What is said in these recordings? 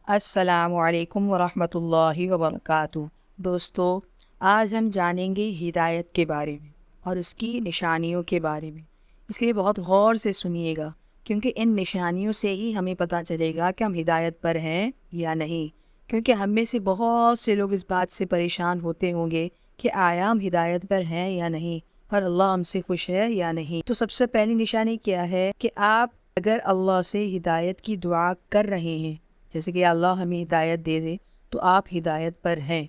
السلام علیکم ورحمۃ اللہ وبرکاتہ۔ دوستو، آج ہم جانیں گے ہدایت کے بارے میں اور اس کی نشانیوں کے بارے میں۔ اس لیے بہت غور سے سنیے گا، کیونکہ ان نشانیوں سے ہی ہمیں پتہ چلے گا کہ ہم ہدایت پر ہیں یا نہیں۔ کیونکہ ہم میں سے بہت سے لوگ اس بات سے پریشان ہوتے ہوں گے کہ آیا ہم ہدایت پر ہیں یا نہیں، اور اللہ ہم سے خوش ہے یا نہیں۔ تو سب سے پہلی نشانی کیا ہے کہ آپ اگر اللہ سے ہدایت کی دعا کر رہے ہیں، جیسے کہ اللہ ہمیں ہدایت دے دے، تو آپ ہدایت پر ہیں۔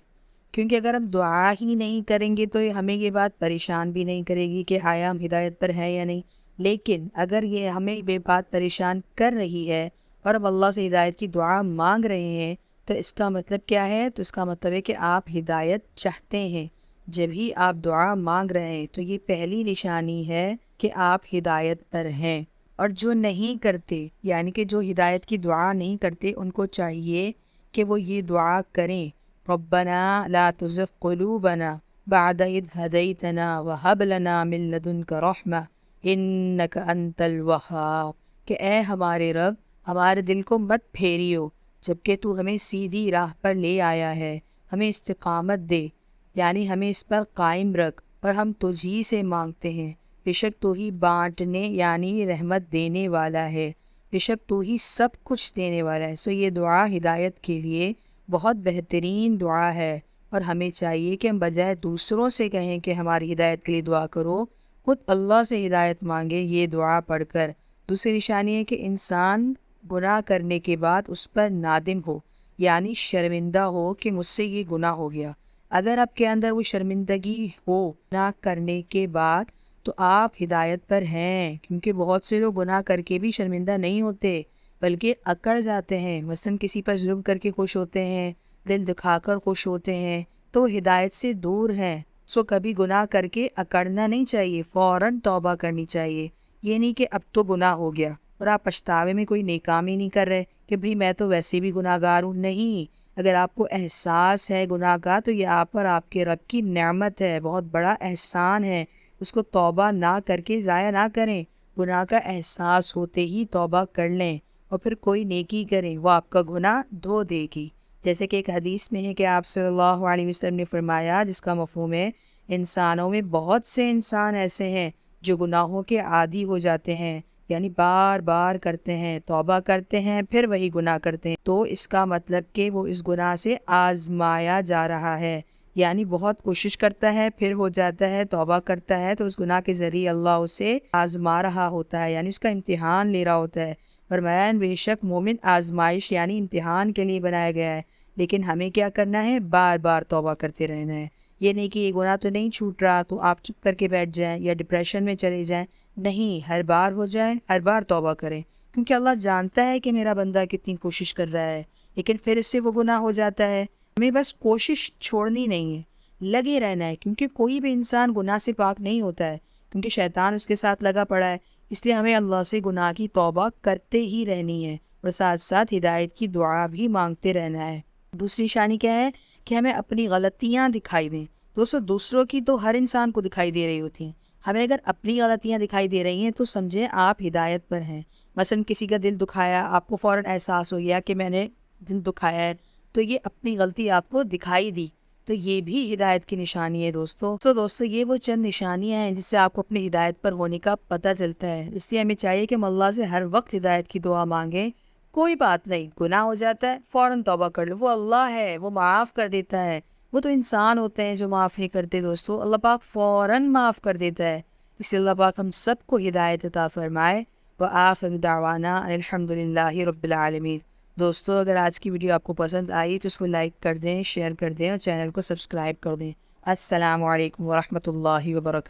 کیونکہ اگر ہم دعا ہی نہیں کریں گے تو ہمیں یہ بات پریشان بھی نہیں کرے گی کہ آیا ہم ہدایت پر ہیں یا نہیں۔ لیکن اگر یہ ہمیں یہ بات پریشان کر رہی ہے اور ہم اللہ سے ہدایت کی دعا مانگ رہے ہیں، تو اس کا مطلب کیا ہے؟ تو اس کا مطلب ہے کہ آپ ہدایت چاہتے ہیں۔ جب ہی آپ دعا مانگ رہے ہیں تو یہ پہلی نشانی ہے کہ آپ ہدایت پر ہیں۔ اور جو نہیں کرتے، یعنی کہ جو ہدایت کی دعا نہیں کرتے، ان کو چاہیے کہ وہ یہ دعا کریں: ربنا لا تزغ قلوبنا بعد اذ ہدیتنا وہب لنا من لدنک رحمہ انک انت الوہاب، کہ اے ہمارے رب، ہمارے دل کو مت پھیریو جبکہ تو ہمیں سیدھی راہ پر لے آیا ہے، ہمیں استقامت دے، یعنی ہمیں اس پر قائم رکھ، اور ہم تجھی سے مانگتے ہیں۔ بے شک تو ہی بانٹنے یعنی رحمت دینے والا ہے، بے شک تو ہی سب کچھ دینے والا ہے۔ سو یہ دعا ہدایت کے لیے بہت بہترین دعا ہے، اور ہمیں چاہیے کہ ہم بجائے دوسروں سے کہیں کہ ہماری ہدایت کے لیے دعا کرو، خود اللہ سے ہدایت مانگے یہ دعا پڑھ کر۔ دوسری نشانی ہے کہ انسان گناہ کرنے کے بعد اس پر نادم ہو، یعنی شرمندہ ہو کہ مجھ سے یہ گناہ ہو گیا۔ اگر آپ کے اندر وہ شرمندگی ہو گناہ کرنے کے بعد، تو آپ ہدایت پر ہیں، کیونکہ بہت سے لوگ گناہ کر کے بھی شرمندہ نہیں ہوتے بلکہ اکڑ جاتے ہیں۔ مثلاً کسی پر ظلم کر کے خوش ہوتے ہیں، دل دکھا کر خوش ہوتے ہیں، تو ہدایت سے دور ہیں۔ سو کبھی گناہ کر کے اکڑنا نہیں چاہیے، فوراً توبہ کرنی چاہیے۔ یہ نہیں کہ اب تو گناہ ہو گیا اور آپ پچھتاوے میں کوئی نیک کام ہی نہیں کر رہے کہ بھئی میں تو ویسے بھی گناہ گار ہوں۔ نہیں، اگر آپ کو احساس ہے گناہ کا، تو یہ آپ پر آپ کے رب کی نعمت ہے، بہت بڑا احسان ہے۔ اس کو توبہ نہ کر کے ضائع نہ کریں، گناہ کا احساس ہوتے ہی توبہ کر لیں، اور پھر کوئی نیکی کریں، وہ آپ کا گناہ دھو دے گی۔ جیسے کہ ایک حدیث میں ہے کہ آپ صلی اللہ علیہ وسلم نے فرمایا، جس کا مفہوم ہے انسانوں میں بہت سے انسان ایسے ہیں جو گناہوں کے عادی ہو جاتے ہیں، یعنی بار بار کرتے ہیں، توبہ کرتے ہیں، پھر وہی گناہ کرتے ہیں۔ تو اس کا مطلب کہ وہ اس گناہ سے آزمایا جا رہا ہے، یعنی بہت کوشش کرتا ہے، پھر ہو جاتا ہے، توبہ کرتا ہے، تو اس گناہ کے ذریعے اللہ اسے آزما رہا ہوتا ہے، یعنی اس کا امتحان لے رہا ہوتا ہے۔ فرمایا بے شک مومن آزمائش یعنی امتحان کے لیے بنایا گیا ہے، لیکن ہمیں کیا کرنا ہے؟ بار بار توبہ کرتے رہنا ہے۔ یہ نہیں کہ یہ گناہ تو نہیں چھوٹ رہا تو آپ چپ کر کے بیٹھ جائیں یا ڈپریشن میں چلے جائیں۔ نہیں، ہر بار ہو جائے، ہر بار توبہ کریں، کیونکہ اللہ جانتا ہے کہ میرا بندہ کتنی کوشش کر رہا ہے، لیکن پھر اس سے وہ گناہ ہو جاتا ہے۔ ہمیں بس کوشش چھوڑنی نہیں ہے، لگے رہنا ہے، کیونکہ کوئی بھی انسان گناہ سے پاک نہیں ہوتا ہے، کیونکہ شیطان اس کے ساتھ لگا پڑا ہے۔ اس لیے ہمیں اللہ سے گناہ کی توبہ کرتے ہی رہنی ہے، اور ساتھ ساتھ ہدایت کی دعا بھی مانگتے رہنا ہے۔ دوسری نشانی کیا ہے؟ کہ ہمیں اپنی غلطیاں دکھائی دیں۔ دوسروں کی تو ہر انسان کو دکھائی دے رہی ہوتی ہیں، ہمیں اگر اپنی غلطیاں دکھائی دے رہی ہیں تو سمجھیں آپ ہدایت پر ہیں۔ مثلاً کسی کا دل دکھایا، آپ کو فوراً احساس ہو گیا کہ میں نے دل دکھایا ہے، تو یہ اپنی غلطی آپ کو دکھائی دی، تو یہ بھی ہدایت کی نشانی ہے دوستو یہ وہ چند نشانیاں ہیں جس سے آپ کو اپنی ہدایت پر ہونے کا پتہ چلتا ہے۔ اس لیے ہمیں چاہیے کہ ہم اللہ سے ہر وقت ہدایت کی دعا مانگیں۔ کوئی بات نہیں، گناہ ہو جاتا ہے، فوراً توبہ کر لو، وہ اللہ ہے، وہ معاف کر دیتا ہے۔ وہ تو انسان ہوتے ہیں جو معاف نہیں کرتے دوستو، اللہ پاک فوراً معاف کر دیتا ہے۔ اس لیے اللہ پاک ہم سب کو ہدایت عطا فرمائے۔ وآخر دعوانا ان الحمد للہ رب العالمین۔ دوستو اگر آج کی ویڈیو آپ کو پسند آئی تو اس کو لائک کر دیں، شیئر کر دیں، اور چینل کو سبسکرائب کر دیں۔ السلام علیکم ورحمۃ اللہ وبرکاتہ۔